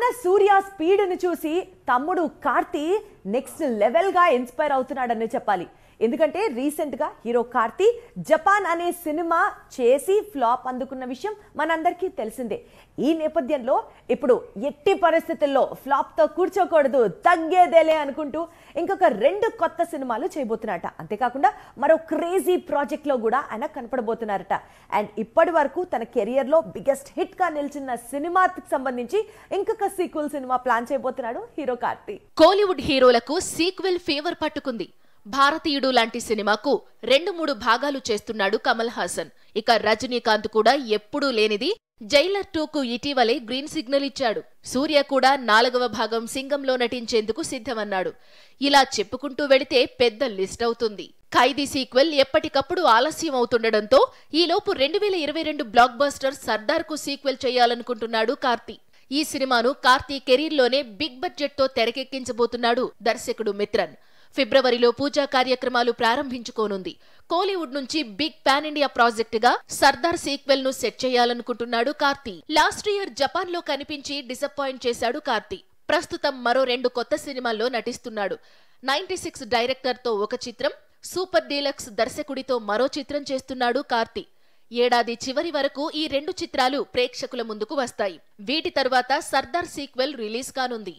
అన్న సూర్య స్పీడ్ ని చూసి తమ్ముడు కార్తీ నెక్స్ట్ లెవెల్ గా ఇన్స్పైర్ అవుతున్నాడని చెప్పాలి. ఎందుకంటే రీసెంట్ గా హీరో కార్తీ జపాన్ అనే సినిమా చేసి ఫ్లాప్ అందుకున్న విషయం మనందరికీ తెలిసిందే. ఈ నేపథ్యంలో ఇప్పుడు ఎట్టి పరిస్థితుల్లో ఫ్లాప్ తో కూర్చోకూడదు, తగ్గేదేలే అనుకుంటూ ఇంకొక 2 కొత్త సినిమాలు చేయబోతున్నారట. అంతేకాకుండా మరో క్రేజీ ప్రాజెక్ట్ లో కూడా ఆయన కనపడబోతున్నారట. అండ్ ఇప్పటి వరకు తన కెరియర్ లో బిగ్గెస్ట్ హిట్ గా నిలిచిన సినిమాకి సంబంధించి ఇంకొక సీక్వెల్ సినిమా ప్లాన్ చేయబోతున్నాడు హీరో కార్తీ. కోలీవుడ్ హీరోలకు సీక్వెల్ ఫీవర్ పట్టుకుంది. భారతీయుడు లాంటి సినిమాకు 2-3 భాగాలు చేస్తున్నాడు కమల్ హాసన్. ఇక రజనీకాంత్ కూడా ఎప్పుడూ లేనిది జైలర్ 2కు ఇటీవలే గ్రీన్ సిగ్నల్ ఇచ్చాడు. సూర్య కూడా 4వ భాగం సింగంలో నటించేందుకు సిద్ధమన్నాడు. ఇలా చెప్పుకుంటూ వెళితే పెద్ద లిస్ట్ అవుతుంది. ఖైదీ సీక్వెల్ ఎప్పటికప్పుడు ఆలస్యం అవుతుండటంతో ఈలోపు 2022 బ్లాక్ బస్టర్ సర్దార్కు సీక్వెల్ చేయాలనుకుంటున్నాడు కార్తీ. ఈ సినిమాను కార్తీ కెరీర్లోనే బిగ్ బడ్జెట్ తో తెరకెక్కించబోతున్నాడు దర్శకుడు మిత్రన్. ఫిబ్రవరిలో పూజా కార్యక్రమాలు ప్రారంభించుకోనుంది. కోలీవుడ్ నుంచి బిగ్ పాన్ ఇండియా ప్రాజెక్టుగా సర్దార్ సీక్వెల్ ను సెట్ చేయాలనుకుంటున్నాడు కార్తీ. లాస్ట్ ఇయర్ జపాన్ లో కనిపించి డిసప్పాయింట్ చేశాడు కార్తీ. ప్రస్తుతం మరో 2 కొత్త సినిమాల్లో నటిస్తున్నాడు. 96 డైరెక్టర్ తో ఒక చిత్రం, సూపర్ డీలక్స్ దర్శకుడితో మరో చిత్రం చేస్తున్నాడు కార్తీ. ఏడాది చివరి వరకు ఈ 2 చిత్రాలు ప్రేక్షకుల ముందుకు వస్తాయి. వీటి తరువాత సర్దార్ సీక్వెల్ రిలీజ్ కానుంది.